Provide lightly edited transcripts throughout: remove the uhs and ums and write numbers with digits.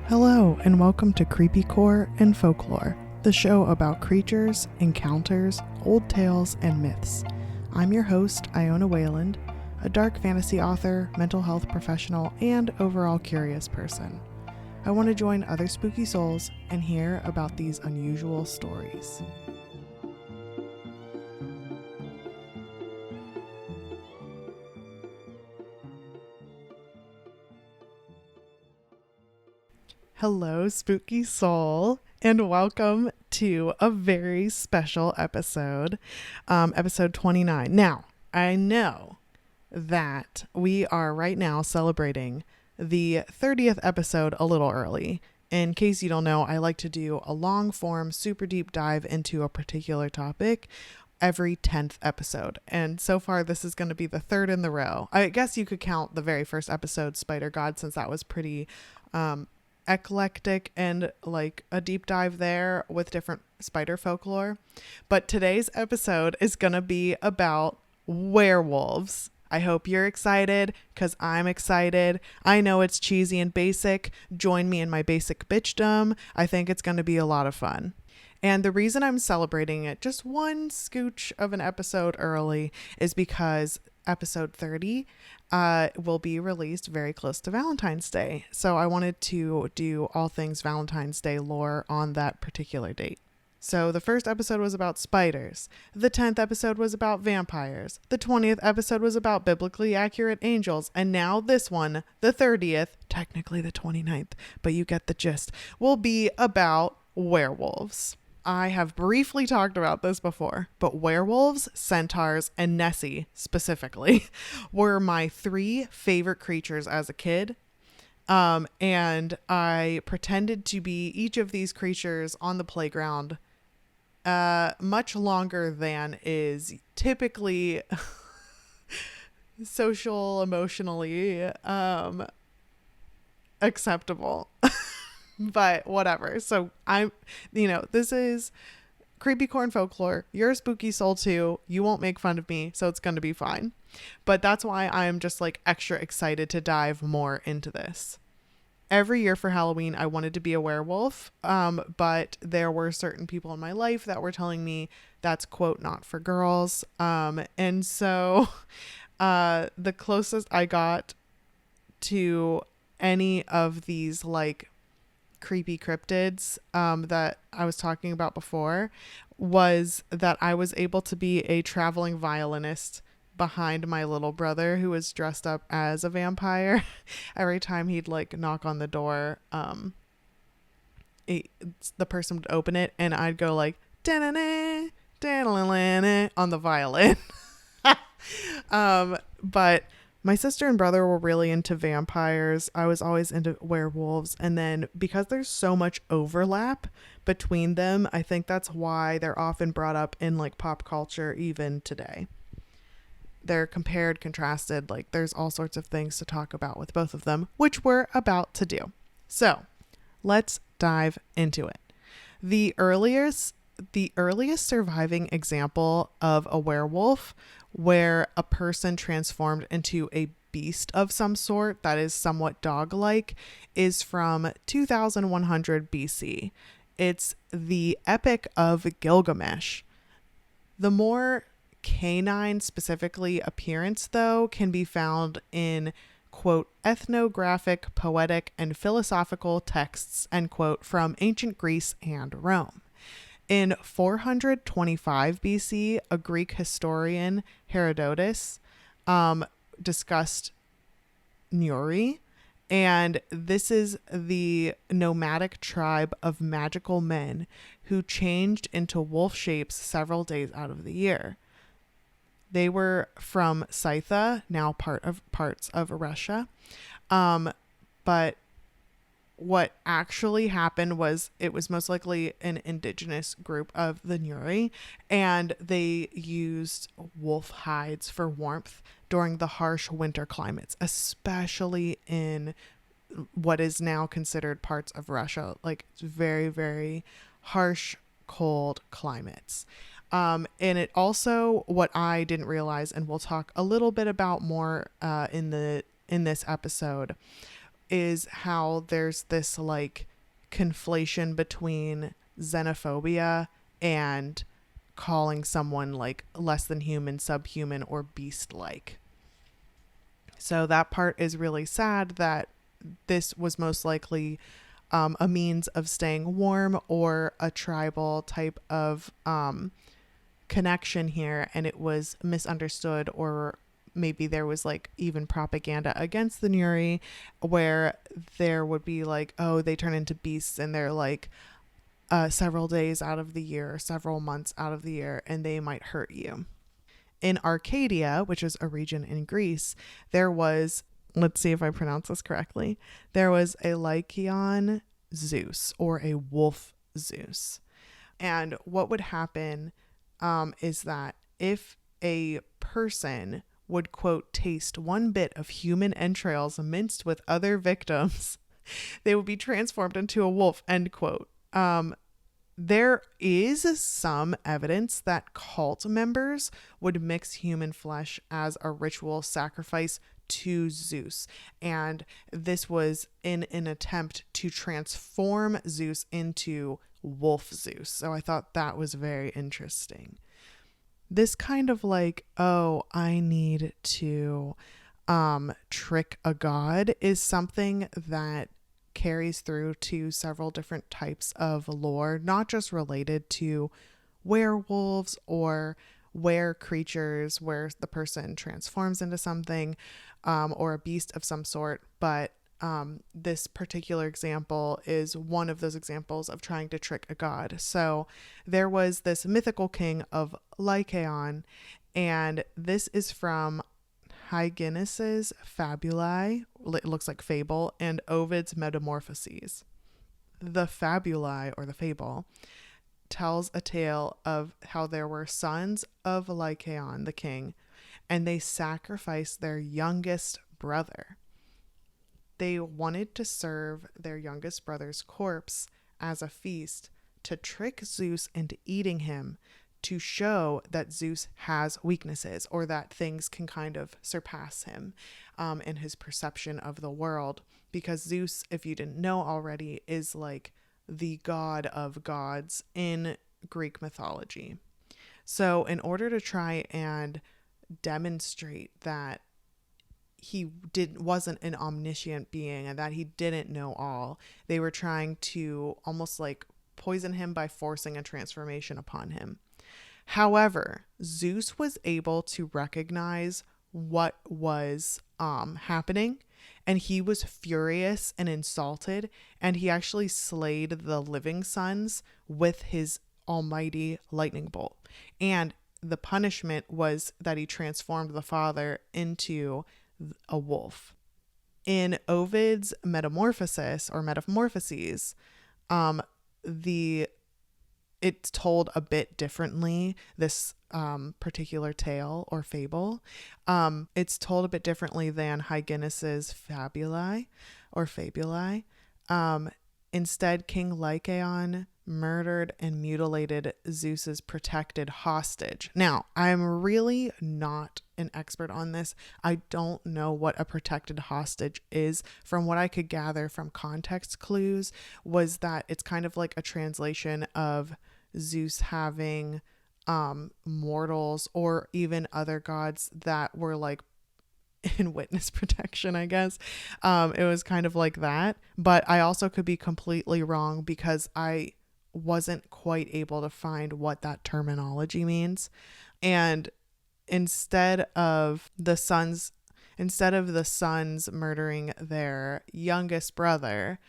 Hello, and welcome to Creepycore and Folklore, the show about creatures, encounters, old tales, and myths. I'm your host, Iona Wayland, a dark fantasy author, mental health professional, and overall curious person. I want to join other spooky souls and hear about these unusual stories. Hello, spooky soul, and welcome to a very special episode, episode 29. Now, I know that we are right now celebrating the 30th episode a little early. In case you don't know, I like to do a long form, super deep dive into a particular topic every 10th episode. And so far, this is going to be the third in the row. I guess you could count the very first episode, Spider God, since that was pretty eclectic and like a deep dive there with different spider folklore. But today's episode is going to be about werewolves. I hope you're excited because I'm excited. I know it's cheesy and basic. Join me in my basic bitchdom. I think it's going to be a lot of fun. And the reason I'm celebrating it just one scooch of an episode early is because episode 30 will be released very close to Valentine's Day. So I wanted to do all things Valentine's Day lore on that particular date. So the first episode was about spiders. The 10th episode was about vampires. The 20th episode was about biblically accurate angels. And now this one, the 30th, technically the 29th, but you get the gist, will be about werewolves. I have briefly talked about this before, but werewolves, centaurs, and Nessie specifically were my three favorite creatures as a kid. And I pretended to be each of these creatures on the playground much longer than is typically social, emotionally acceptable. But whatever. So this is Creepycore and Folklore. You're a spooky soul too. You won't make fun of me, so it's going to be fine. But that's why I'm just like extra excited to dive more into this. Every year for Halloween, I wanted to be a werewolf, but there were certain people in my life that were telling me that's, quote, not for girls. And so the closest I got to any of these like creepy cryptids that I was talking about before was that I was able to be a traveling violinist behind my little brother who was dressed up as a vampire. Every time he'd like knock on the door, the person would open it and I'd go like da-na-na, da-na-na-na on the violin. But my sister and brother were really into vampires. I was always into werewolves. And then because there's so much overlap between them, I think that's why they're often brought up in like pop culture even today. They're compared, contrasted, like there's all sorts of things to talk about with both of them, which we're about to do. So let's dive into it. The earliest surviving example of a werewolf where a person transformed into a beast of some sort that is somewhat dog-like is from 2100 BC. It's the Epic of Gilgamesh. The more canine, specifically appearance, though, can be found in, quote, ethnographic, poetic, and philosophical texts, end quote, from ancient Greece and Rome. In 425 BC, a Greek historian, Herodotus, discussed Nuri, and this is the nomadic tribe of magical men who changed into wolf shapes several days out of the year. They were from Scythia, now parts of Russia, but what actually happened was it was most likely an indigenous group of the Nuri, and they used wolf hides for warmth during the harsh winter climates, especially in what is now considered parts of Russia, like very, very harsh, cold climates. And it also, what I didn't realize, and we'll talk a little bit about more in this episode, is how there's this like conflation between xenophobia and calling someone like less than human, subhuman, or beast like. So that part is really sad that this was most likely a means of staying warm or a tribal type of connection here, and it was misunderstood, or maybe there was like even propaganda against the Nuri where there would be like, oh, they turn into beasts and they're like several days out of the year, several months out of the year, and they might hurt you. In Arcadia, which is a region in Greece, there was, let's see if I pronounce this correctly, there was a Lycaon Zeus, or a wolf Zeus. And what would happen is that if a person would, quote, taste one bit of human entrails minced with other victims, they would be transformed into a wolf, end quote. There is some evidence that cult members would mix human flesh as a ritual sacrifice to Zeus. And this was in an attempt to transform Zeus into Wolf Zeus. So I thought that was very interesting. This kind of like, oh, I need to trick a god is something that carries through to several different types of lore, not just related to werewolves or were creatures where the person transforms into something or a beast of some sort, but this particular example is one of those examples of trying to trick a god. So there was this mythical king of Lycaon, and this is from Hyginus's Fabulae, it looks like fable, and Ovid's Metamorphoses. The Fabulae, or the fable, tells a tale of how there were sons of Lycaon, the king, and they sacrificed their youngest brother. They wanted to serve their youngest brother's corpse as a feast to trick Zeus into eating him, to show that Zeus has weaknesses, or that things can kind of surpass him in his perception of the world. Because Zeus, if you didn't know already, is like the god of gods in Greek mythology. So in order to try and demonstrate that he wasn't an omniscient being and that he didn't know all, they were trying to almost like poison him by forcing a transformation upon him. However, Zeus was able to recognize what was happening, and he was furious and insulted, and he actually slayed the living sons with his almighty lightning bolt. And the punishment was that he transformed the father into a wolf. In Ovid's Metamorphosis or Metamorphoses, it's told a bit differently, this particular tale or fable. It's told a bit differently than Hyginus's Fabulae or Fabulae. Instead, King Lycaon murdered and mutilated Zeus's protected hostage. Now, I'm really not an expert on this. I don't know what a protected hostage is. From what I could gather from context clues was that it's kind of like a translation of Zeus having mortals or even other gods that were like in witness protection, I guess. It was kind of like that, but I also could be completely wrong because I wasn't quite able to find what that terminology means. And instead of the sons murdering their youngest brother,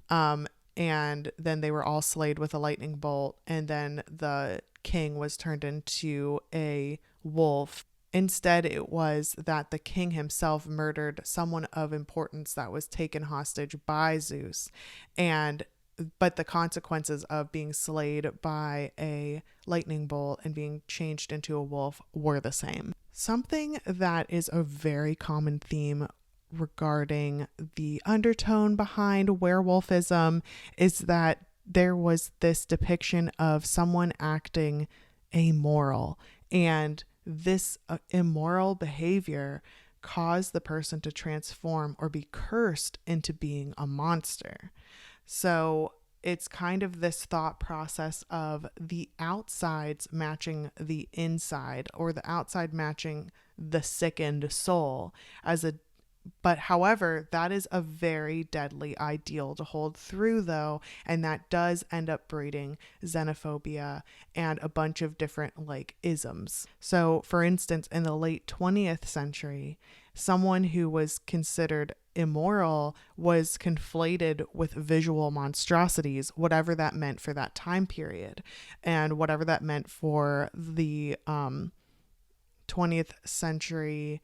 and then they were all slayed with a lightning bolt, and then the king was turned into a wolf. Instead, it was that the king himself murdered someone of importance that was taken hostage by Zeus, but the consequences of being slayed by a lightning bolt and being changed into a wolf were the same. Something that is a very common theme regarding the undertone behind werewolfism is that there was this depiction of someone acting amoral, and this immoral behavior cause the person to transform or be cursed into being a monster. So it's kind of this thought process of the outsides matching the inside, or the outside matching the sickened soul as a but however, that is a very deadly ideal to hold through, though, and that does end up breeding xenophobia and a bunch of different like isms. So, for instance, in the late 20th century, someone who was considered immoral was conflated with visual monstrosities, whatever that meant for that time period, and whatever that meant for the 20th century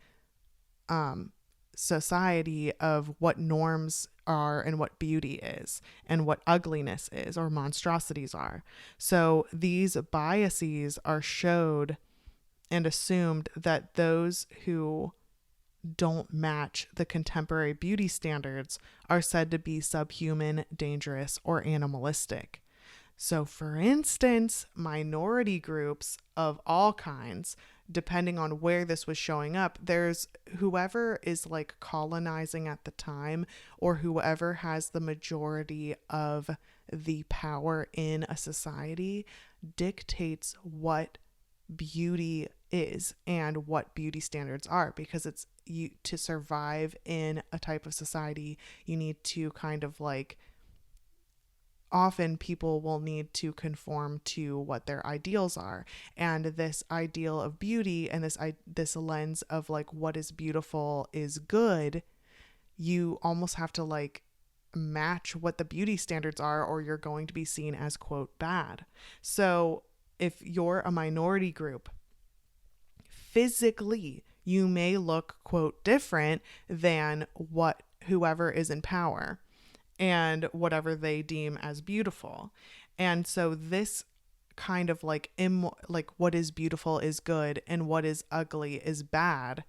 society of what norms are and what beauty is and what ugliness is or monstrosities are. So these biases are showed and assumed that those who don't match the contemporary beauty standards are said to be subhuman, dangerous, or animalistic. So, for instance, minority groups of all kinds, depending on where this was showing up, there's whoever is like colonizing at the time, or whoever has the majority of the power in a society dictates what beauty is and what beauty standards are, because it's you to survive in a type of society, you need to kind of like often people will need to conform to what their ideals are, and this ideal of beauty and this lens of like what is beautiful is good, you almost have to like match what the beauty standards are, or you're going to be seen as quote bad. So if you're a minority group, physically you may look quote different than what whoever is in power and whatever they deem as beautiful. And so this kind of like like what is beautiful is good and what is ugly is bad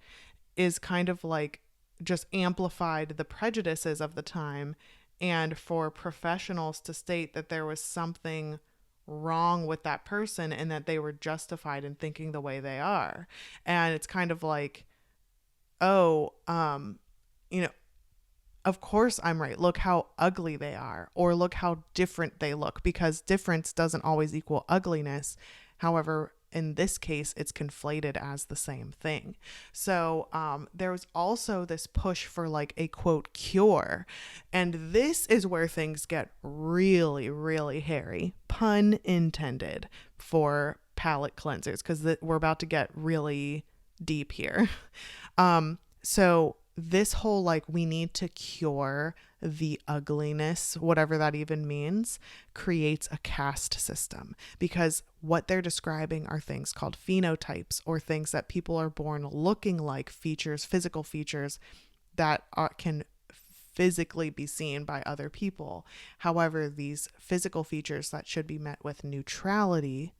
is kind of like just amplified the prejudices of the time, and for professionals to state that there was something wrong with that person and that they were justified in thinking the way they are. And it's kind of like, oh, you know, of course I'm right. Look how ugly they are, or look how different they look, because difference doesn't always equal ugliness. However, in this case, it's conflated as the same thing. So there was also this push for like a quote cure. And this is where things get really, really hairy, pun intended, for palate cleansers, because we're about to get really deep here. So this whole like we need to cure the ugliness, whatever that even means, creates a caste system, because what they're describing are things called phenotypes, or things that people are born looking like, features, physical features that can physically be seen by other people. However, these physical features that should be met with neutrality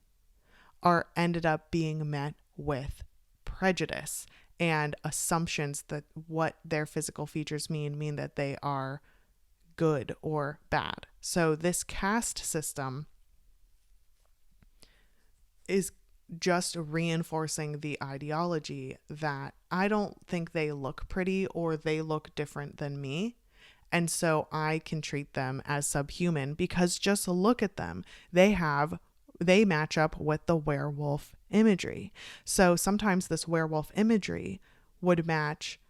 are ended up being met with prejudice and assumptions that what their physical features mean that they are good or bad. So this caste system is just reinforcing the ideology that I don't think they look pretty or they look different than me, and so I can treat them as subhuman because just look at them. They match up with the werewolf imagery. So sometimes this werewolf imagery would match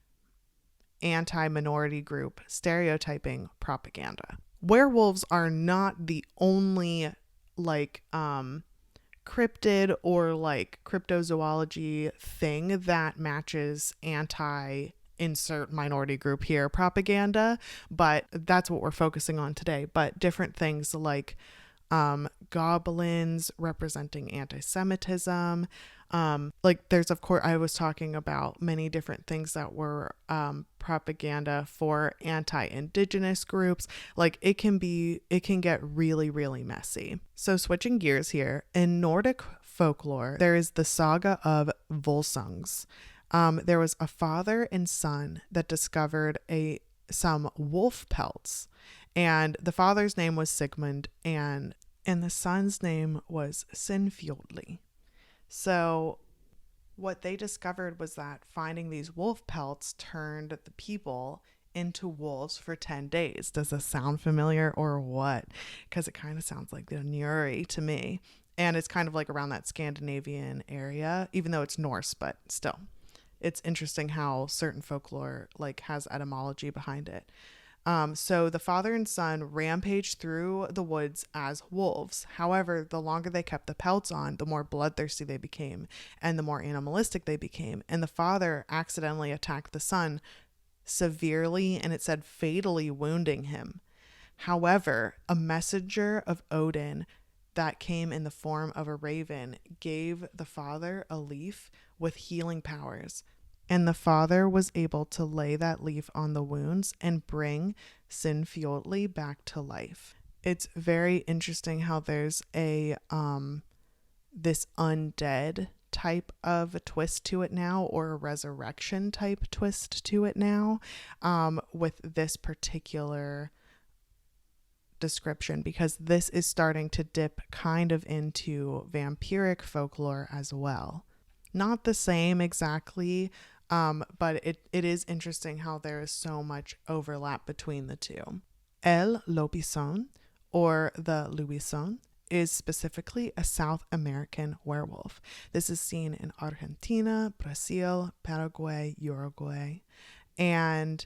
anti-minority group stereotyping propaganda. Werewolves are not the only like cryptid or like cryptozoology thing that matches anti insert minority group here propaganda, but that's what we're focusing on today. But different things like goblins representing anti-Semitism. Like there's, of course, I was talking about many different things that were propaganda for anti-indigenous groups. Like it can get really, really messy. So switching gears here, in Nordic folklore, there is the saga of Volsungs. There was a father and son that discovered some wolf pelts, and the father's name was Sigmund, and the son's name was Sinfjordli. So What they discovered was that finding these wolf pelts turned the people into wolves for 10 days. Does this sound familiar or what? Because it kind of sounds like the Nuri to me. And it's kind of like around that Scandinavian area, even though it's Norse, but still. It's interesting how certain folklore like has etymology behind it. So the father and son rampaged through the woods as wolves. However, the longer they kept the pelts on, the more bloodthirsty they became and the more animalistic they became. And the father accidentally attacked the son severely and it said fatally wounding him. However, a messenger of Odin that came in the form of a raven gave the father a leaf with healing powers. And the father was able to lay that leaf on the wounds and bring Sinfiotli back to life. It's very interesting how there's a this undead type of a twist to it now, or a resurrection type twist to it now, with this particular description, because this is starting to dip kind of into vampiric folklore as well. Not the same exactly, but it is interesting how there is so much overlap between the two. El Lopison, or the Luison, is specifically a South American werewolf. This is seen in Argentina, Brazil, Paraguay, Uruguay, and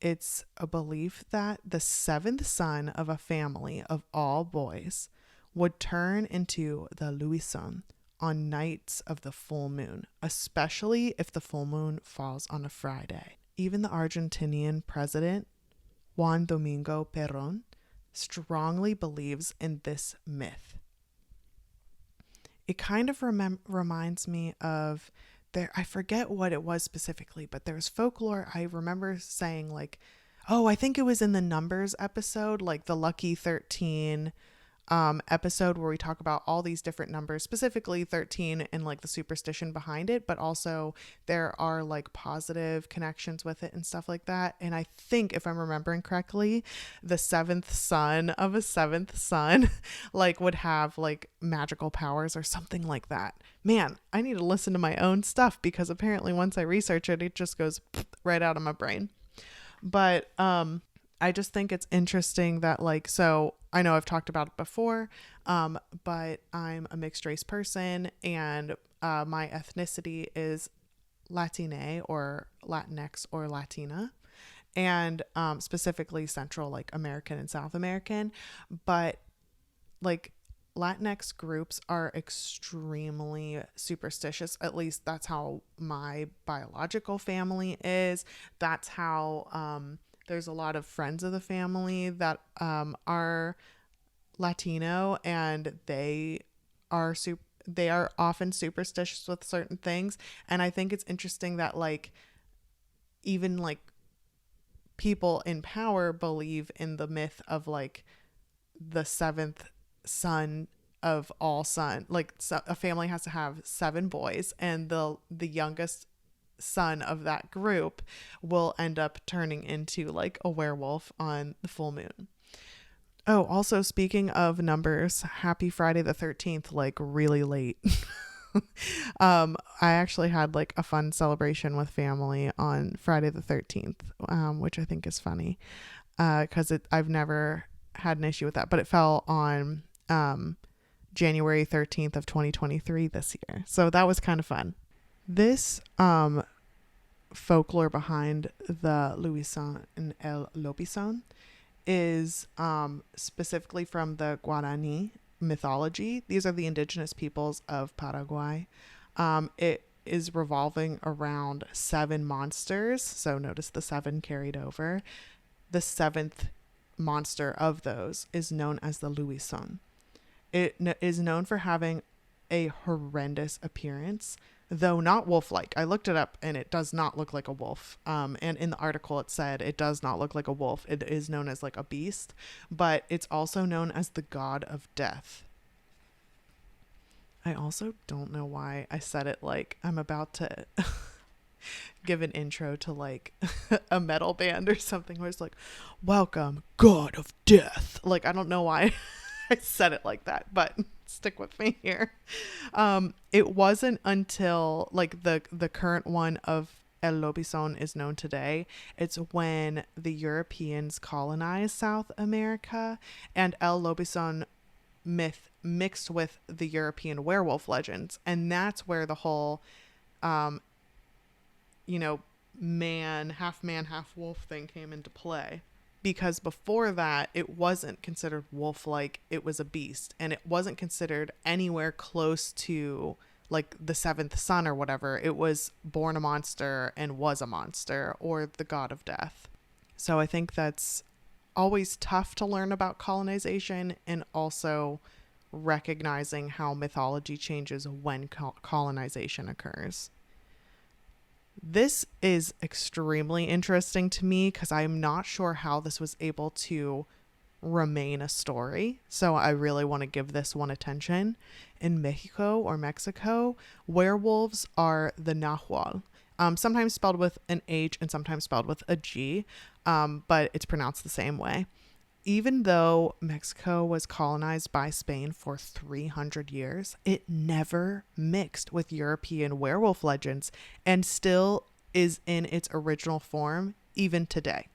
it's a belief that the seventh son of a family of all boys would turn into the Luison on nights of the full moon, especially if the full moon falls on a Friday. Even the Argentinian president, Juan Domingo Perón, strongly believes in this myth. It kind of reminds me of I forget what it was specifically, but there's folklore. I remember saying like, oh, I think it was in the Numbers episode, like the Lucky 13 episode, where we talk about all these different numbers, specifically 13 and like the superstition behind it, but also there are like positive connections with it and stuff like that. And I think, if I'm remembering correctly, the seventh son of a seventh son like would have like magical powers or something like that. Man, I need to listen to my own stuff, because apparently once I research it, it just goes right out of my brain. But I just think it's interesting that like, so I know I've talked about it before, but I'm a mixed race person, and my ethnicity is Latine or Latinx or Latina, and specifically Central, like American and South American. But like Latinx groups are extremely superstitious. At least that's how my biological family is. That's how there's a lot of friends of the family that are Latino, and they are often superstitious with certain things. And I think it's interesting that like even like people in power believe in the myth of like the seventh son of all son. Like, so a family has to have 7 boys, and the youngest son of that group will end up turning into like a werewolf on the full moon. Oh, also speaking of numbers, happy Friday the 13th, like really late. I actually had like a fun celebration with family on Friday the 13th, which I think is funny, because I've never had an issue with that, but it fell on January 13th of 2023 this year. So that was kind of fun. This folklore behind the Luison and El Lopison is specifically from the Guarani mythology. These are the indigenous peoples of Paraguay. It is revolving around 7 monsters. So notice the 7 carried over. The 7th monster of those is known as the Luison. It is known for having a horrendous appearance, though not wolf-like. I looked it up and it does not look like a wolf. And in the article it said it does not look like a wolf. It is known as like a beast, but it's also known as the god of death. I also don't know why I said it like I'm about to give an intro to like a metal band or something, where it's like, welcome, god of death. Like, I don't know why I said it like that, but stick with me here. It wasn't until like the current one of El Lobizon is known today. It's when the Europeans colonized South America and El Lobizon myth mixed with the European werewolf legends, and that's where the whole um, you know, man, half wolf thing came into play. Because before that, it wasn't considered wolf like, it was a beast. And it wasn't considered anywhere close to like the seventh son or whatever. It was born a monster and was a monster, or the god of death. So I think that's always tough to learn about colonization, and also recognizing how mythology changes when colonization occurs. This is extremely interesting to me because I'm not sure how this was able to remain a story. So I really want to give this one attention. In Mexico, werewolves are the Nahual, sometimes spelled with an H and sometimes spelled with a G, but it's pronounced the same way. Even though Mexico was colonized by Spain for 300 years, it never mixed with European werewolf legends and still is in its original form even today.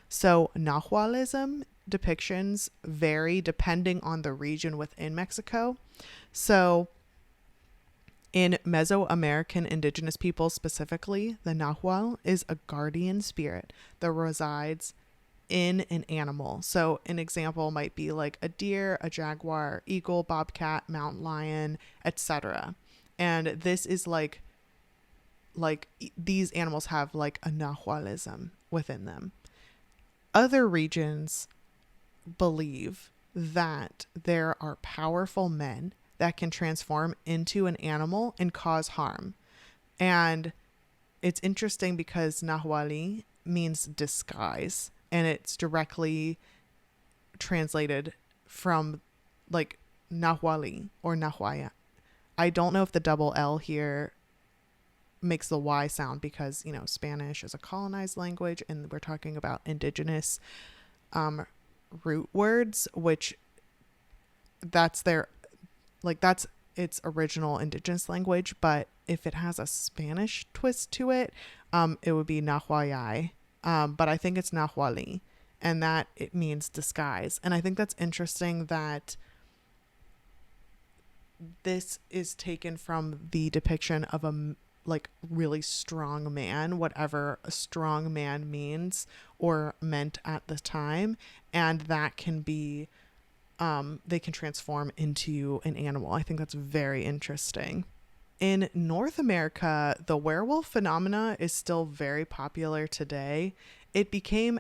So, Nahualism depictions vary depending on the region within Mexico. So, in Mesoamerican indigenous peoples specifically, the Nahual is a guardian spirit that resides in an animal. So an example might be like a deer, a jaguar, eagle, bobcat, mountain lion, etc. And this is like these animals have like a Nahualism within them. Other regions believe that there are powerful men that can transform into an animal and cause harm. And it's interesting because Nahuali means disguise, and it's directly translated from like Nahuali or Nahuaya. I don't know if the double L here makes the Y sound because, you know, Spanish is a colonized language and we're talking about indigenous root words, which that's their, like, that's its original indigenous language. But if it has a Spanish twist to it, it would be Nahuayai. But I think it's Nahuali, and that it means disguise. And I think that's interesting that this is taken from the depiction of a like really strong man, whatever a strong man means or meant at the time, and that can be they can transform into an animal. I think that's very interesting. In North America, the werewolf phenomena is still very popular today. It became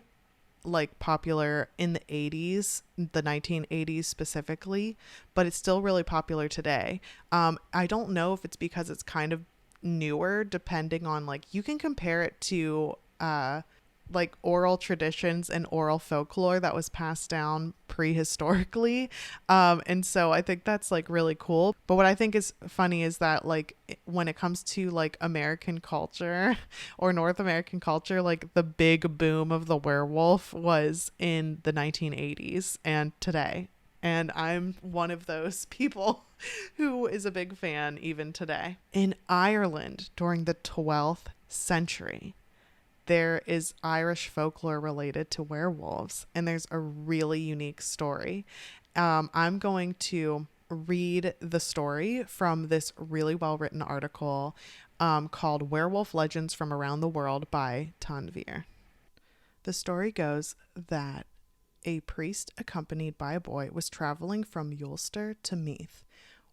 like popular in the 80s, the 1980s specifically, but it's still really popular today. I don't know if it's because it's kind of newer, depending on like, you can compare it to like oral traditions and oral folklore that was passed down prehistorically. And so I think that's like really cool. But what I think is funny is that like when it comes to like American culture or North American culture, like the big boom of the werewolf was in the 1980s and today. And I'm one of those people who is a big fan even today. In Ireland during the 12th century, there is Irish folklore related to werewolves, and there's a really unique story. I'm going to read the story from this really well written article called Werewolf Legends from Around the World by Tanvir. The story goes that a priest accompanied by a boy was traveling from Ulster to Meath.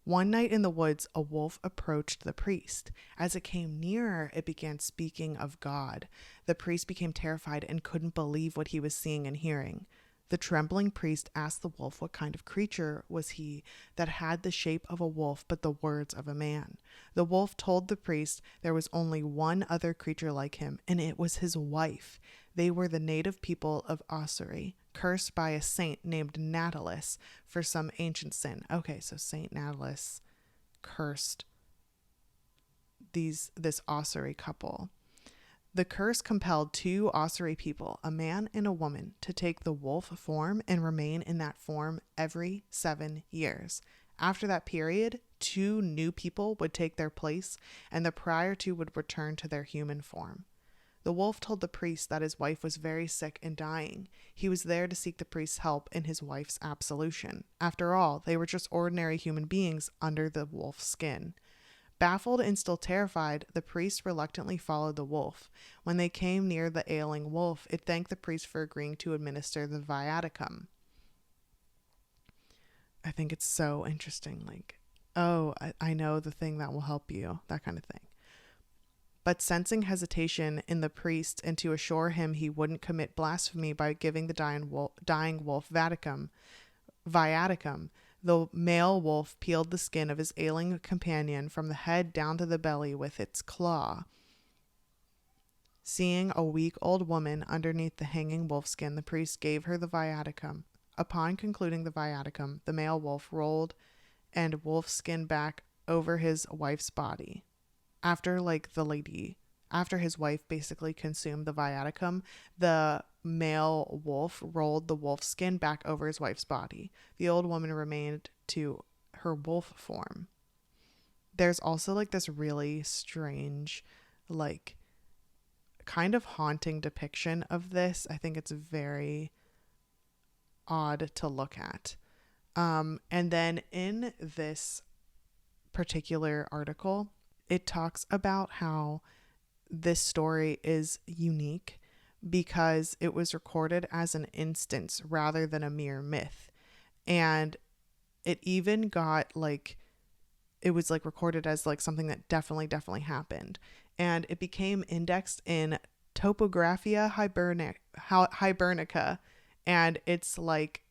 One night in the woods, a wolf approached the priest. As it came nearer, it began speaking of God. The priest became terrified and couldn't believe what he was seeing and hearing. The trembling priest asked the wolf what kind of creature was he that had the shape of a wolf but the words of a man. The wolf told the priest there was only one other creature like him, and it was his wife. They were the native people of Ossory, cursed by a saint named Natalis for some ancient sin. Okay, so Saint Natalis cursed this Ossory couple. The curse compelled two Ossory people, a man and a woman, to take the wolf form and remain in that form every 7 years. After that period, 2 new people would take their place, and the prior 2 would return to their human form. The wolf told the priest that his wife was very sick and dying. He was there to seek the priest's help in his wife's absolution. After all, they were just ordinary human beings under the wolf's skin. Baffled and still terrified, the priest reluctantly followed the wolf. When they came near the ailing wolf, it thanked the priest for agreeing to administer the viaticum. I think it's so interesting. Like, oh, I know the thing that will help you, that kind of thing. But sensing hesitation in the priest and to assure him he wouldn't commit blasphemy by giving the dying wolf viaticum, the male wolf peeled the skin of his ailing companion from the head down to the belly with its claw. Seeing a weak old woman underneath the hanging wolfskin, the priest gave her the viaticum. Upon concluding the viaticum, the male wolf rolled and wolfskin back over his wife's body. After his wife basically consumed the viaticum, the male wolf rolled the wolf skin back over his wife's body. The old woman remained to her wolf form. There's also like this really strange, like kind of haunting depiction of this. I think it's very odd to look at. And then in this particular article, it talks about how this story is unique because it was recorded as an instance rather than a mere myth. And it even got it was recorded as something that definitely happened. And it became indexed in Topographia Hibernica. And it's like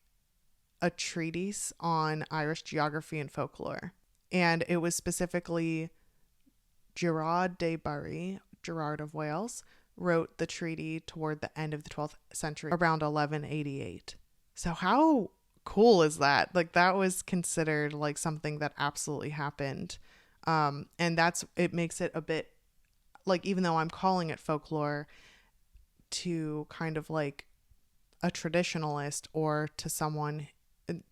a treatise on Irish geography and folklore. And it was specifically Gerard de Barry, Gerard of Wales, wrote the treaty toward the end of the 12th century, around 1188. So how cool is that? That was considered something that absolutely happened. And it makes it a bit even though I'm calling it folklore, to kind of a traditionalist or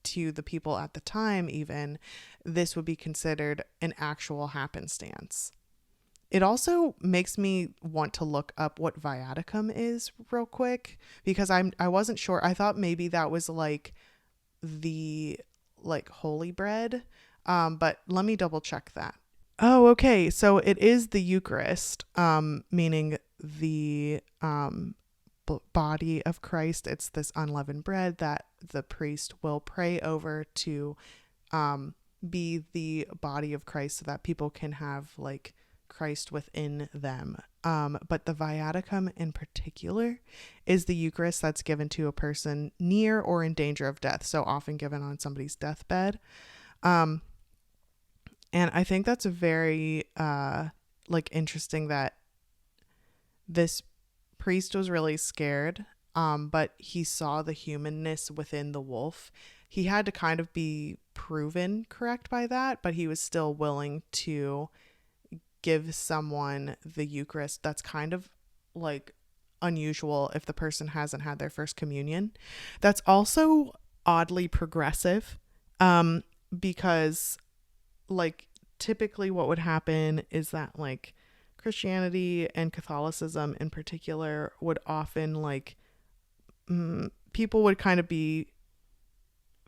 to the people at the time, even, this would be considered an actual happenstance. It also makes me want to look up what viaticum is real quick, because I wasn't sure. I thought maybe that was the holy bread, but let me double check that. Oh, okay. So it is the Eucharist, meaning the body of Christ. It's this unleavened bread that the priest will pray over to be the body of Christ, so that people can have Christ within them. But the viaticum in particular is the Eucharist that's given to a person near or in danger of death, so often given on somebody's deathbed. And I think that's very interesting that this priest was really scared, but he saw the humanness within the wolf. He had to kind of be proven correct by that, but he was still willing to give someone the Eucharist. That's kind of unusual if the person hasn't had their first communion. That's also oddly progressive, because typically what would happen is that Christianity and Catholicism in particular would often people would kind of be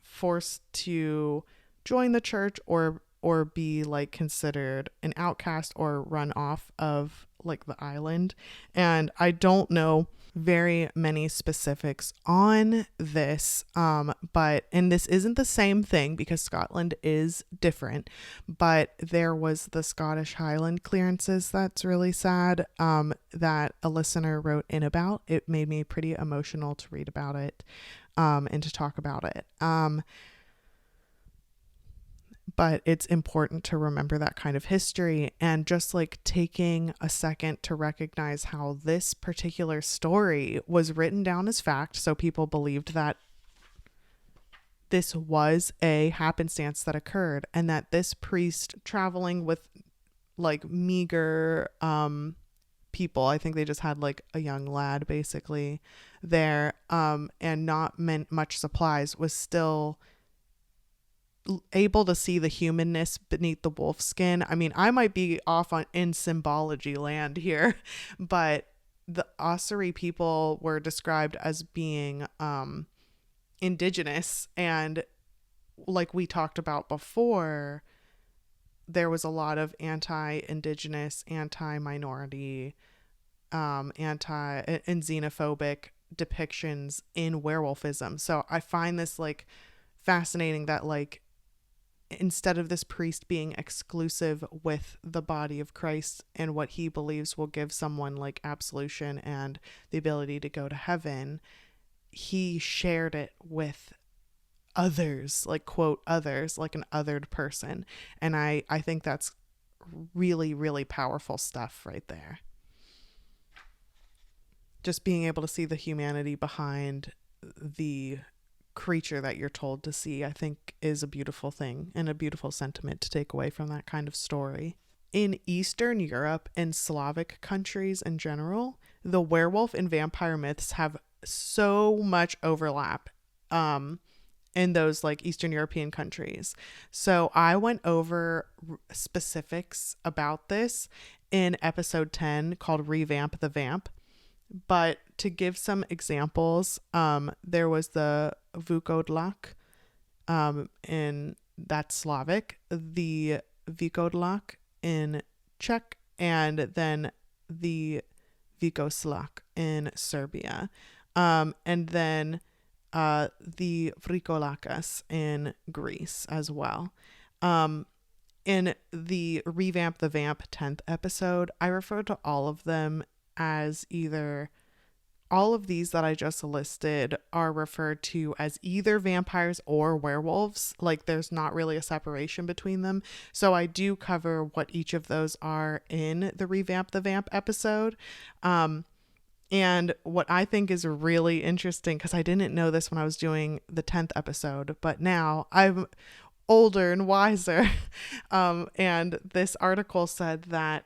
forced to join the church or be considered an outcast or run off of the island. And I don't know very many specifics on this, and this isn't the same thing because Scotland is different, but there was the Scottish Highland clearances that's really sad, that a listener wrote in about. It made me pretty emotional to read about it, and to talk about it. But it's important to remember that kind of history, and just taking a second to recognize how this particular story was written down as fact. So people believed that this was a happenstance that occurred, and that this priest, traveling with meager people, I think they just had a young lad basically there, and not much supplies, was still able to see the humanness beneath the wolf skin. I mean, I might be off on in symbology land here, but the Osiri people were described as being indigenous, and like we talked about before, there was a lot of anti-indigenous, anti-minority, anti and xenophobic depictions in werewolfism. So I find this like fascinating that like instead of this priest being exclusive with the body of Christ and what he believes will give someone like absolution and the ability to go to heaven, he shared it with others, like quote others, like an othered person. And I think that's really, really powerful stuff right there. Just being able to see the humanity behind the creature that you're told to see, I think is a beautiful thing and a beautiful sentiment to take away from that kind of story. In Eastern Europe and Slavic countries in general, the werewolf and vampire myths have so much overlap in those like Eastern European countries. So I went over specifics about this in episode 10 called Revamp the Vamp. But to give some examples, there was the Vukodlak, in that's Slavic, the Vikodlak in Czech, and then the Vikoslak in Serbia, and then the Vrikolakas in Greece as well. In the Revamp the Vamp 10th episode, I refer to all of them as either, all of these that I just listed are referred to as either vampires or werewolves. Like there's not really a separation between them. So I do cover what each of those are in the Revamp the Vamp episode. And what I think is really interesting, because I didn't know this when I was doing the 10th episode, but now I'm older and wiser. And this article said that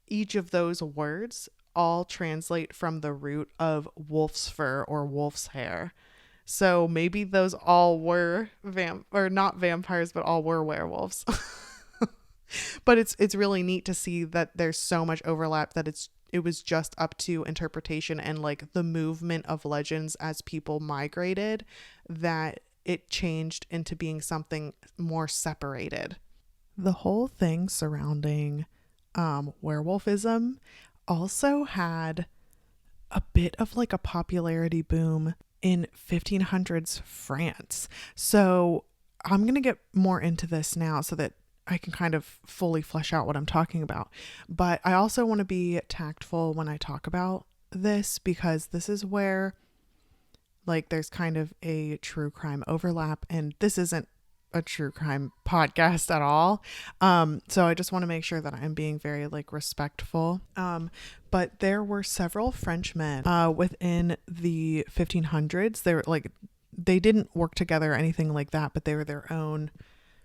each of those words all translate from the root of wolf's fur or wolf's hair. So maybe those all were or not vampires, but all were werewolves. But it's really neat to see that there's so much overlap that it was just up to interpretation and like the movement of legends as people migrated, that it changed into being something more separated. The whole thing surrounding werewolfism also had a bit of like a popularity boom in 1500s France. So I'm going to get more into this now so that I can kind of fully flesh out what I'm talking about. But I also want to be tactful when I talk about this, because this is where like there's kind of a true crime overlap, and this isn't a true crime podcast at all. So I just want to make sure that I'm being very like respectful. But there were several French men within the 1500s. They were like, they didn't work together or anything like that, but they were their own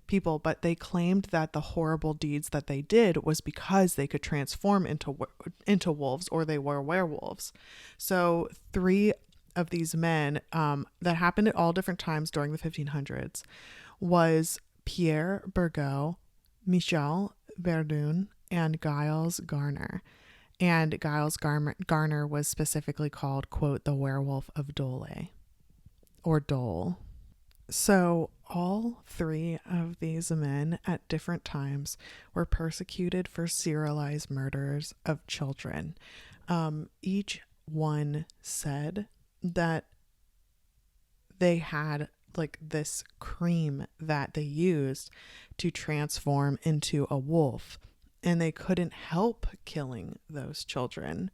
people. But they claimed that the horrible deeds that they did was because they could transform into wolves, or they were werewolves. So 3 of these men that happened at all different times during the 1500s was Pierre Bergot, Michel Verdun, and Giles Garner. And Giles Garner was specifically called, quote, the werewolf of Dole, or Dole. So all 3 of these men at different times were persecuted for serialized murders of children. Each one said that they had like this cream that they used to transform into a wolf, and they couldn't help killing those children.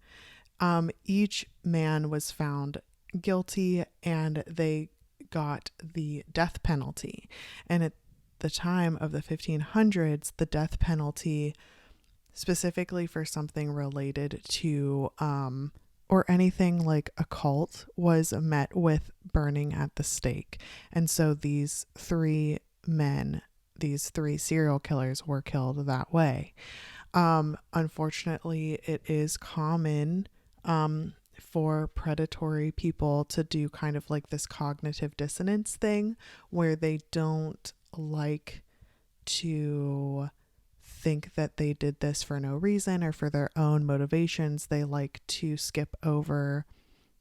Each man was found guilty, and they got the death penalty. And at the time of the 1500s, the death penalty, specifically for something related to or anything like occult, was met with burning at the stake. And so these 3 men, these 3 serial killers, were killed that way. Unfortunately, it is common for predatory people to do kind of like this cognitive dissonance thing, where they don't like to think that they did this for no reason or for their own motivations. They like to skip over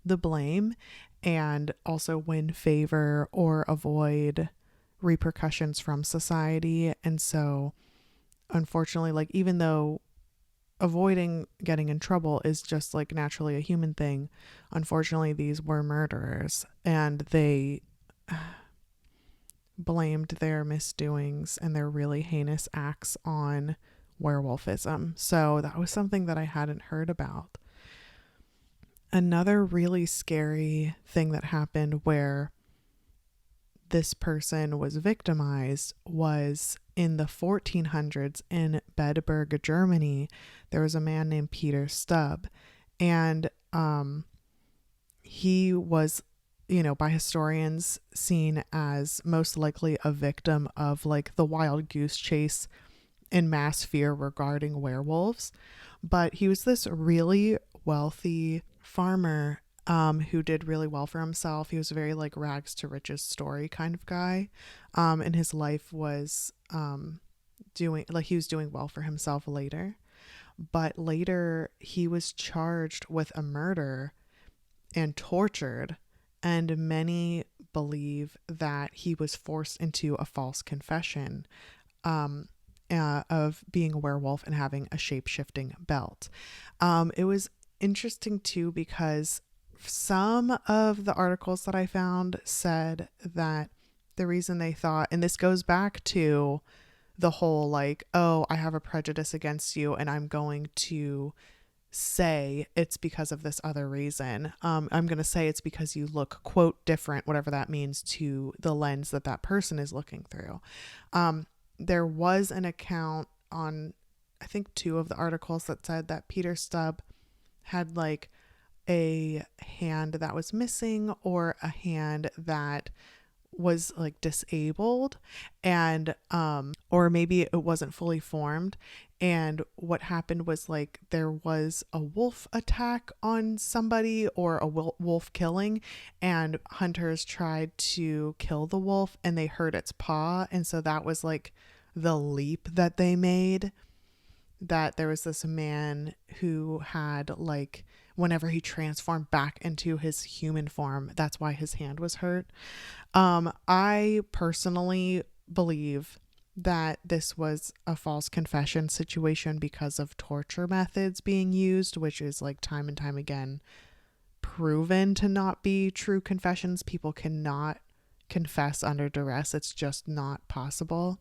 the blame and also win favor or avoid repercussions from society. And so, unfortunately, like, even though avoiding getting in trouble is just like naturally a human thing, unfortunately, these were murderers and they blamed their misdoings and their really heinous acts on werewolfism. So that was something that I hadn't heard about. Another really scary thing that happened where this person was victimized was in the 1400s in Bedburg, Germany. There was a man named Peter Stubb, and he was, by historians seen as most likely a victim of like the wild goose chase and mass fear regarding werewolves. But he was this really wealthy farmer who did really well for himself. He was a very like rags to riches story kind of guy. And his life was he was doing well for himself later. But later he was charged with a murder and tortured. And many believe that he was forced into a false confession of being a werewolf and having a shape-shifting belt. It was interesting too because some of the articles that I found said that the reason they thought, and this goes back to the whole like, oh, I have a prejudice against you and I'm going to say it's because of this other reason. I'm going to say it's because you look, quote, different, whatever that means, to the lens that that person is looking through. There was an account on, I think, 2 of the articles that said that Peter Stubb had like a hand that was missing or a hand that was like disabled, and or maybe it wasn't fully formed. And what happened was like there was a wolf attack on somebody or a wolf killing, and hunters tried to kill the wolf and they hurt its paw, and so that was like the leap that they made, that there was this man who had like, whenever he transformed back into his human form, that's why his hand was hurt. I personally believe that this was a false confession situation because of torture methods being used, which is like time and time again proven to not be true confessions. People cannot confess under duress. It's just not possible.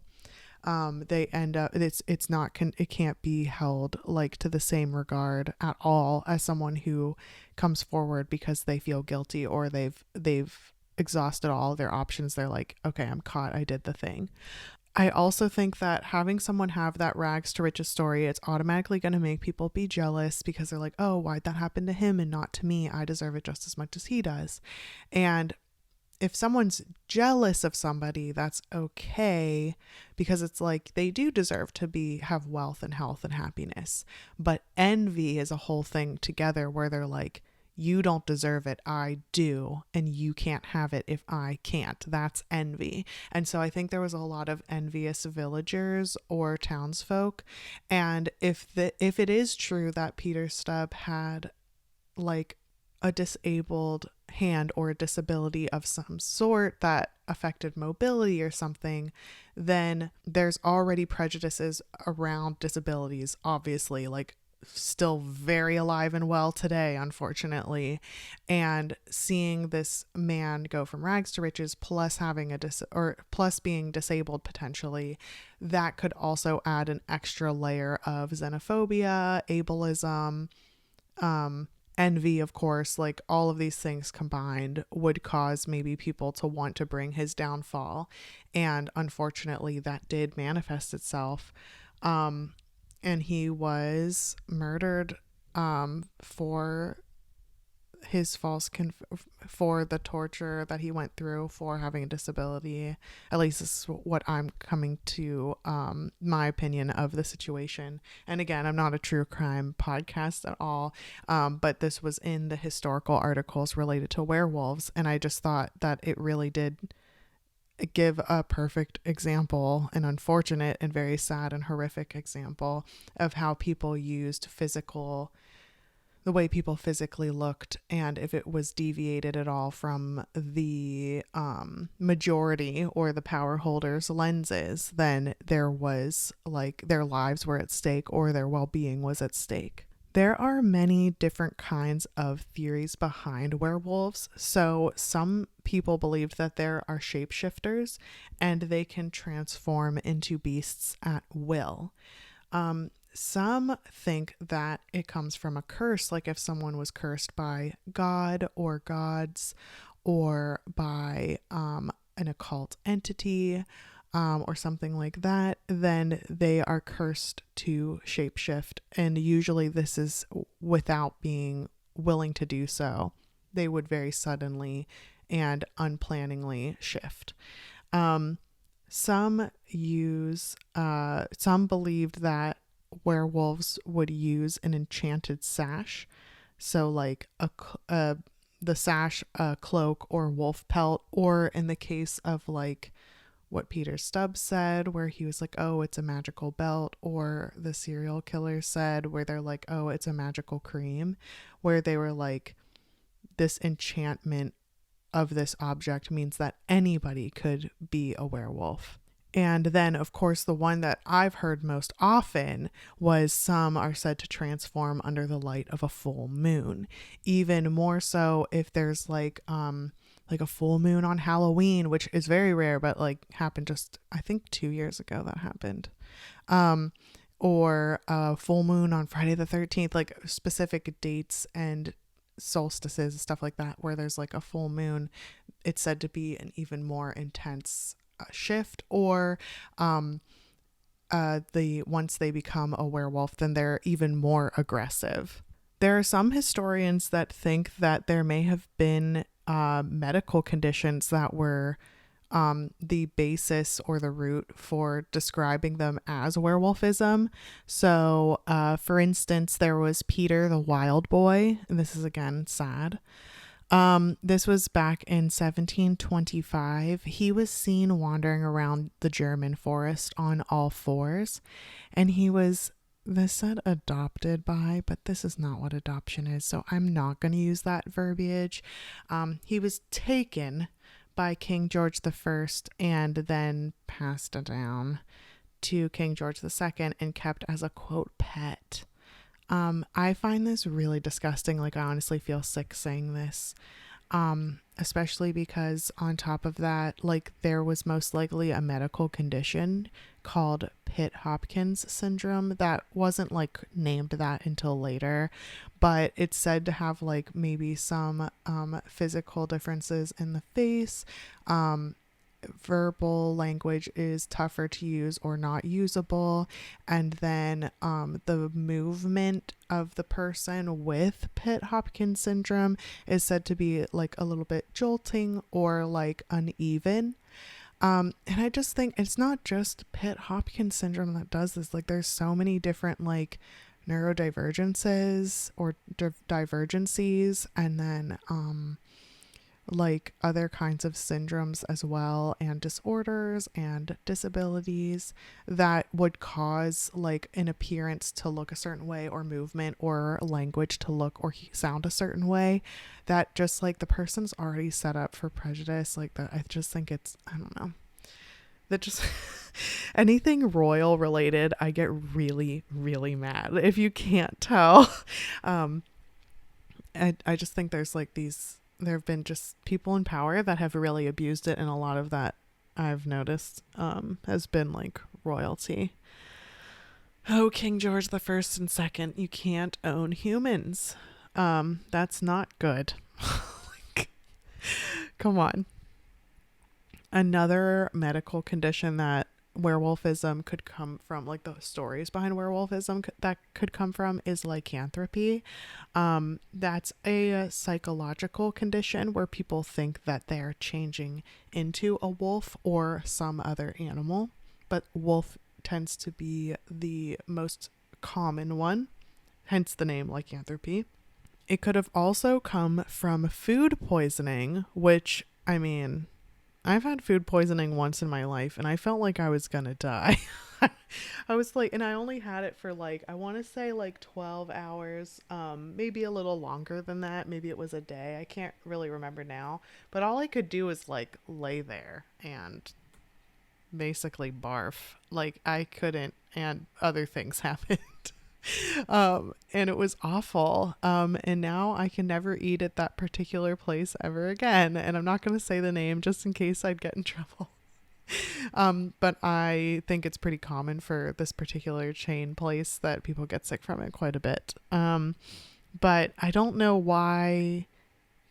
They end up, it's not, it can't be held like to the same regard at all as someone who comes forward because they feel guilty or they've exhausted all their options. They're like, okay, I'm caught, I did the thing. I also think that having someone have that rags to riches story, it's automatically going to make people be jealous because they're like, oh, why'd that happen to him and not to me? I deserve it just as much as he does. And if someone's jealous of somebody, that's okay, because it's like they do deserve to have wealth and health and happiness. But envy is a whole thing together where they're like, you don't deserve it, I do, and you can't have it if I can't. That's envy. And so I think there was a lot of envious villagers or townsfolk. And if it is true that Peter Stubb had like a disabled hand or a disability of some sort that affected mobility or something, then there's already prejudices around disabilities, obviously, like still very alive and well today, unfortunately. And seeing this man go from rags to riches plus having plus being disabled potentially, that could also add an extra layer of xenophobia, ableism, envy, of course. Like all of these things combined would cause maybe people to want to bring his downfall. And unfortunately that did manifest itself. And he was murdered for his for the torture that he went through for having a disability. At least this is what I'm coming to, my opinion of the situation. And again, I'm not a true crime podcast at all, but this was in the historical articles related to werewolves, and I just thought that it give a perfect example, an unfortunate and very sad and horrific example of how people used the way people physically looked, and if it was deviated at all from the majority or the power holders' lenses, then there was like their lives were at stake or their well-being was at stake. There are many different kinds of theories behind werewolves. So some people believed that there are shapeshifters and they can transform into beasts at will. Some think that it comes from a curse, like if someone was cursed by God or gods or by an occult entity or something like that, then they are cursed to shapeshift. And usually this is without being willing to do so. They would very suddenly and unplanningly shift. Some believed that werewolves would use an enchanted sash. So like the sash, a cloak or wolf pelt, or in the case of like what Peter Stubbs said, where he was like, oh, it's a magical belt, or the serial killer said, where they're like, oh, it's a magical cream, where they were like, this enchantment of this object means that anybody could be a werewolf. And then, of course, the one that I've heard most often was some are said to transform under the light of a full moon. Even more so if there's like a full moon on Halloween, which is very rare, but like happened just, I think 2 years ago that happened. Or a full moon on Friday the 13th, like specific dates and solstices, stuff like that, where there's like a full moon. It's said to be an even more intense shift, or once they become a werewolf, then they're even more aggressive. There are some historians that think that there may have been medical conditions that were the basis or the root for describing them as werewolfism. So, for instance, there was Peter the Wild Boy, and this is again sad. This was back in 1725. He was seen wandering around the German forest on all fours, and he was, this said adopted by, but this is not what adoption is, so I'm not going to use that verbiage. He was taken by King George I and then passed down to King George II and kept as a quote pet. I find this really disgusting. Like, I honestly feel sick saying this, especially because on top of that, like, there was most likely a medical condition called Pitt-Hopkins syndrome that wasn't like named that until later, but it's said to have like maybe some physical differences in the face. Verbal language is tougher to use or not usable, and then the movement of the person with Pitt-Hopkins syndrome is said to be like a little bit jolting or like uneven. And I just think it's not just Pitt-Hopkins syndrome that does this. Like, there's so many different like neurodivergences or divergencies, and then like other kinds of syndromes as well, and disorders and disabilities that would cause like an appearance to look a certain way, or movement or language to look or sound a certain way, that just like the person's already set up for prejudice like that. I just think it's, I don't know, that just anything royal related, I get really, really mad, if you can't tell. I just think there's like there have been just people in power that have really abused it, and a lot of that I've noticed has been like royalty. Oh, King George the First and Second, you can't own humans. That's not good. Like, come on. Another medical condition that werewolfism could come from, like the stories behind werewolfism that could come from, is lycanthropy. That's a psychological condition where people think that they're changing into a wolf or some other animal, but wolf tends to be the most common one, hence the name lycanthropy. It could have also come from food poisoning, which, I mean, I've had food poisoning once in my life and I felt like I was gonna die. I was like, and I only had it for like, I want to say like 12 hours, maybe a little longer than that. Maybe it was a day. I can't really remember now. But all I could do was like lay there and basically barf. Like I couldn't, and other things happened. And it was awful. And now I can never eat at that particular place ever again. And I'm not going to say the name just in case I'd get in trouble. But I think it's pretty common for this particular chain place that people get sick from it quite a bit. But I don't know why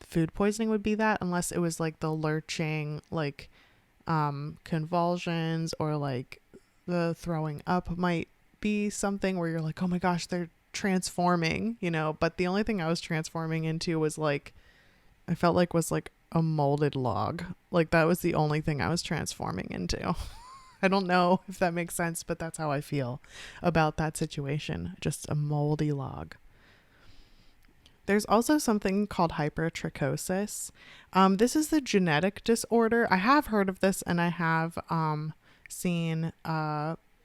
food poisoning would be that unless it was like the lurching, like convulsions, or like the throwing up might be something where you're like, oh my gosh, they're transforming, you know. But the only thing I was transforming into was like, I felt like was like a molded log. Like that was the only thing I was transforming into. I don't know if that makes sense, but that's how I feel about that situation. Just a moldy log. There's also something called hypertrichosis. This is the genetic disorder. I have heard of this, and I have seen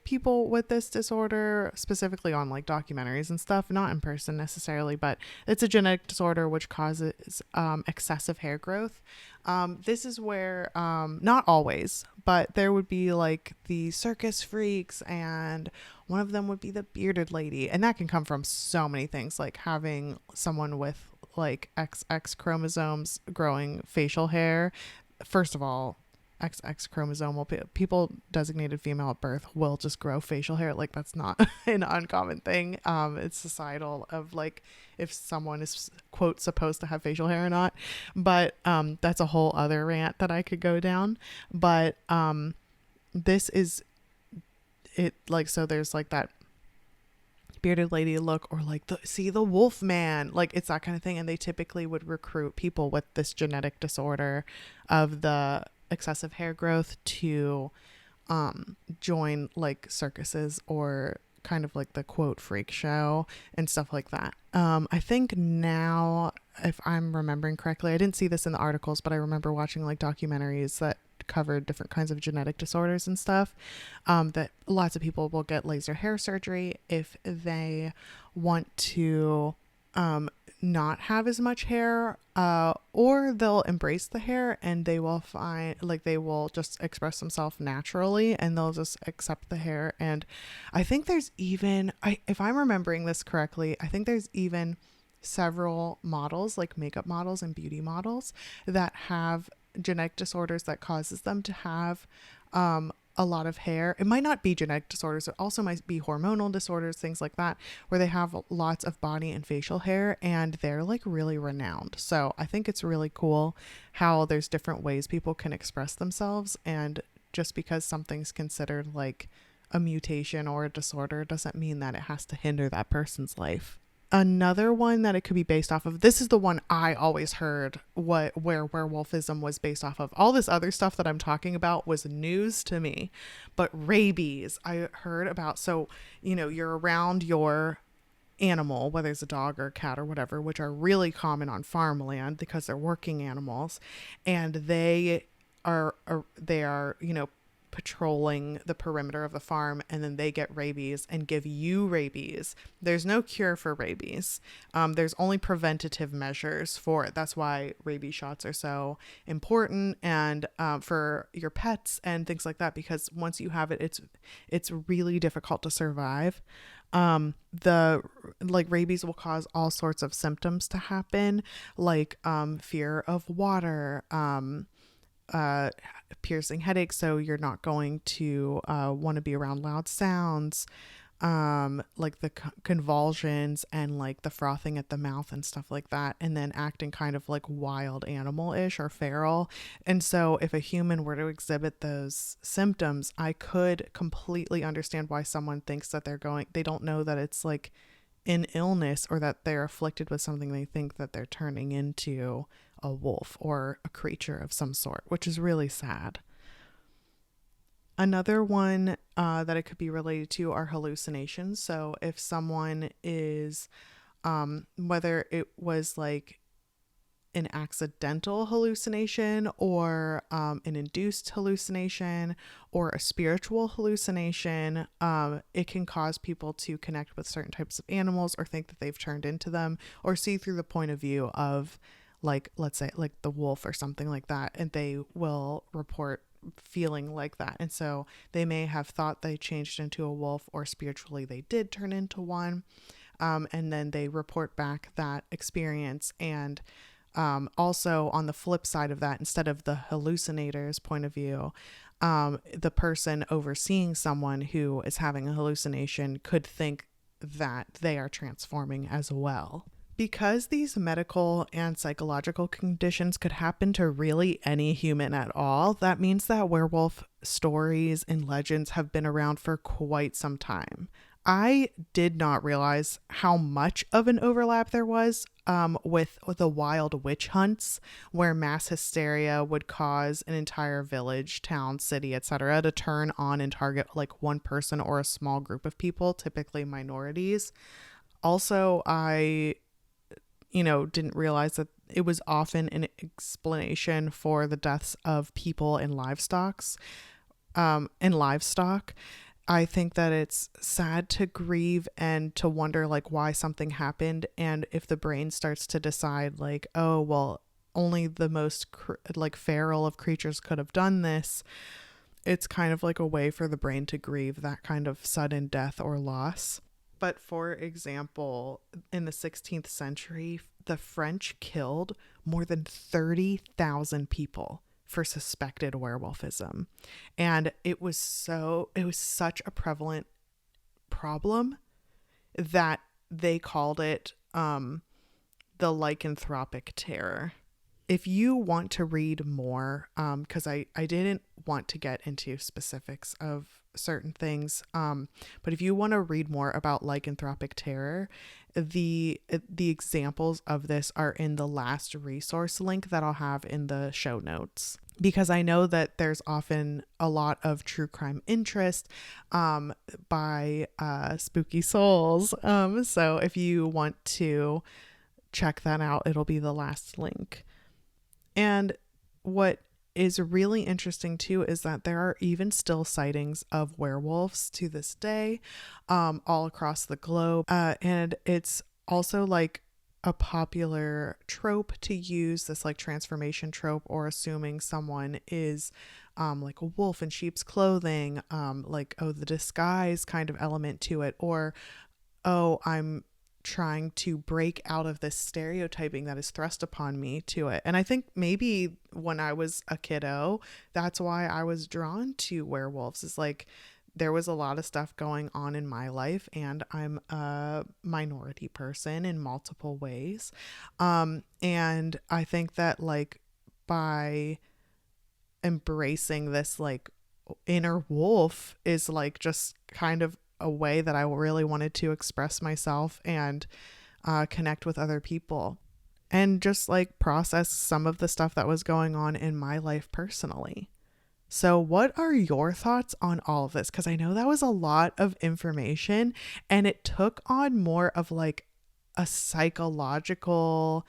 people with this disorder, specifically on like documentaries and stuff, not in person necessarily, but it's a genetic disorder which causes excessive hair growth. This is where, not always, but there would be like the circus freaks, and one of them would be the bearded lady. And that can come from so many things, like having someone with like XX chromosomes growing facial hair. First of all, XX chromosomal people designated female at birth will just grow facial hair. Like that's not an uncommon thing. It's societal of like if someone is quote supposed to have facial hair or not. But that's a whole other rant that I could go down. But this is it, like, so there's like that bearded lady look, or like the wolf man, like it's that kind of thing. And they typically would recruit people with this genetic disorder of the excessive hair growth to join like circuses or kind of like the quote freak show and stuff like that. I think now, if I'm remembering correctly, I didn't see this in the articles, but I remember watching like documentaries that covered different kinds of genetic disorders and stuff, that lots of people will get laser hair surgery if they want to not have as much hair, or they'll embrace the hair and they will find like they will just express themselves naturally and they'll just accept the hair. And I think there's even, if I'm remembering this correctly, I think there's even several models, like makeup models and beauty models, that have genetic disorders that causes them to have a lot of hair. It might not be genetic disorders. It also might be hormonal disorders, things like that, where they have lots of body and facial hair, and they're like really renowned. So I think it's really cool how there's different ways people can express themselves. And just because something's considered like a mutation or a disorder doesn't mean that it has to hinder that person's life. Another one that it could be based off of, this is the one I always heard where werewolfism was based off of. All this other stuff that I'm talking about was news to me, but rabies I heard about. So, you know, you're around your animal, whether it's a dog or a cat or whatever, which are really common on farmland because they're working animals, and they are, you know, patrolling the perimeter of the farm, and then they get rabies and give you rabies. There's no cure for rabies. There's only preventative measures for it. That's why rabies shots are so important, and for your pets and things like that, because once you have it, it's really difficult to survive. The like rabies will cause all sorts of symptoms to happen, like fear of water, piercing headaches, so you're not going to want to be around loud sounds, like the convulsions and like the frothing at the mouth and stuff like that, and then acting kind of like wild animal-ish or feral. And so if a human were to exhibit those symptoms, I could completely understand why someone thinks that they don't know that it's like an illness or that they're afflicted with something. They think that they're turning into a wolf or a creature of some sort, which is really sad. Another one that it could be related to are hallucinations. So if someone is, whether it was like an accidental hallucination or an induced hallucination or a spiritual hallucination. It can cause people to connect with certain types of animals or think that they've turned into them or see through the point of view of, like, let's say like the wolf or something like that, and they will report feeling like that. And so they may have thought they changed into a wolf, or spiritually they did turn into one. And then they report back that experience. And also on the flip side of that, instead of the hallucinator's point of view, the person overseeing someone who is having a hallucination could think that they are transforming as well. Because these medical and psychological conditions could happen to really any human at all, that means that werewolf stories and legends have been around for quite some time. I did not realize how much of an overlap there was with the wild witch hunts, where mass hysteria would cause an entire village, town, city, etc., to turn on and target like one person or a small group of people, typically minorities. Also, I didn't realize that it was often an explanation for the deaths of people and livestock. I think that it's sad to grieve and to wonder like why something happened, and if the brain starts to decide like, oh well, only the most like feral of creatures could have done this. It's kind of like a way for the brain to grieve that kind of sudden death or loss. But for example, in the 16th century, the French killed more than 30,000 people for suspected werewolfism. And it was such a prevalent problem that they called it the lycanthropic terror. If you want to read more, because I didn't want to get into specifics of certain things, but if you want to read more about lycanthropic terror, the examples of this are in the last resource link that I'll have in the show notes, because I know that there's often a lot of true crime interest by spooky souls. So if you want to check that out, it'll be the last link. And what is really interesting too is that there are even still sightings of werewolves to this day, all across the globe. And it's also like a popular trope to use, this like transformation trope, or assuming someone is like a wolf in sheep's clothing, like, oh, the disguise kind of element to it, or, oh, I'm trying to break out of this stereotyping that is thrust upon me to it. And I think maybe when I was a kiddo, that's why I was drawn to werewolves, is like there was a lot of stuff going on in my life, and I'm a minority person in multiple ways. And I think that like by embracing this like inner wolf is like just kind of a way that I really wanted to express myself and connect with other people, and just like process some of the stuff that was going on in my life personally. So what are your thoughts on all of this? Because I know that was a lot of information, and it took on more of like a psychological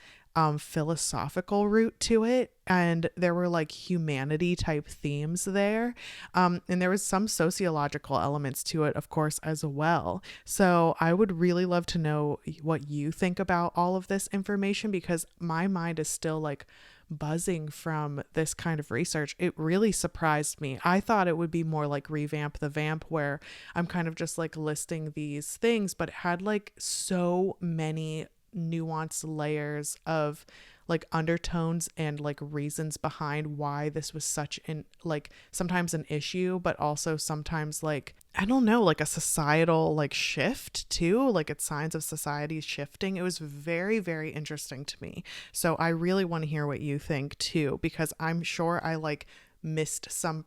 philosophical route to it, and there were like humanity type themes there, and there was some sociological elements to it, of course, as well. So I would really love to know what you think about all of this information, because my mind is still like buzzing from this kind of research. It really surprised me. I thought it would be more like Revamp the Vamp, where I'm kind of just like listing these things, but it had like so many nuanced layers of like undertones and like reasons behind why this was such an like sometimes an issue, but also sometimes like, I don't know, like a societal like shift too, like it's signs of society shifting. It was very, very interesting to me. So I really want to hear what you think too, because I'm sure I like missed some,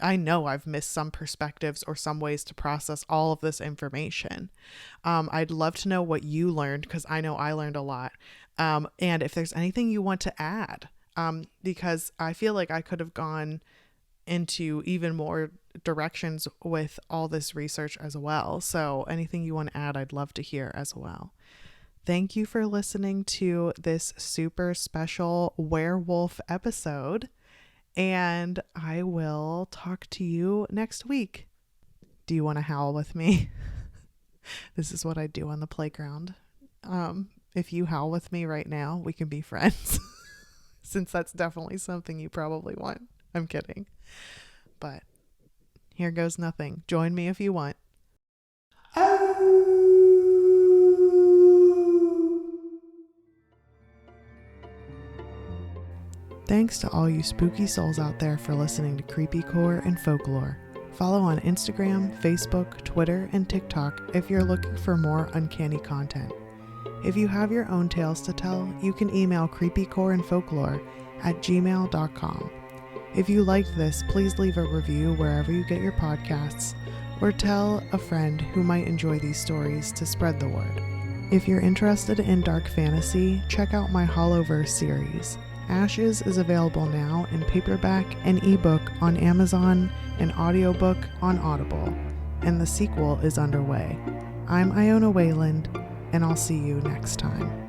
I know I've missed some perspectives or some ways to process all of this information. I'd love to know what you learned, because I know I learned a lot. And if there's anything you want to add, because I feel like I could have gone into even more directions with all this research as well. So anything you want to add, I'd love to hear as well. Thank you for listening to this super special werewolf episode, and I will talk to you next week. Do you want to howl with me? This is what I do on the playground. If you howl with me right now, we can be friends. Since that's definitely something you probably want. I'm kidding. But here goes nothing. Join me if you want. Thanks to all you spooky souls out there for listening to Creepycore and Folklore. Follow on Instagram, Facebook, Twitter, and TikTok if you're looking for more uncanny content. If you have your own tales to tell, you can email creepycoreandfolklore@gmail.com. If you liked this, please leave a review wherever you get your podcasts, or tell a friend who might enjoy these stories to spread the word. If you're interested in dark fantasy, check out my Hollowverse series. Ashes is available now in paperback and ebook on Amazon and audiobook on Audible, and the sequel is underway. I'm Iona Wayland, and I'll see you next time.